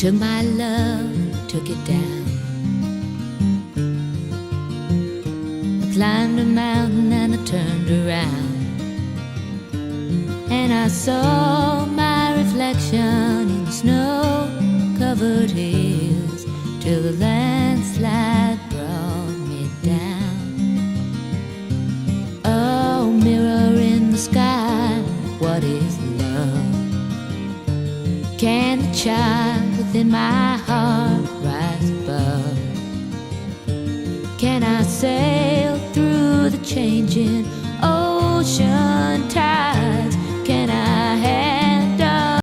took my love, took it down. I climbed a mountain and I turned around, and I saw my reflection in snow-covered hills till the landslide brought me down. Oh, mirror in the sky, what is love? Can the child within my heart rise above? Can I sail through the changing ocean tides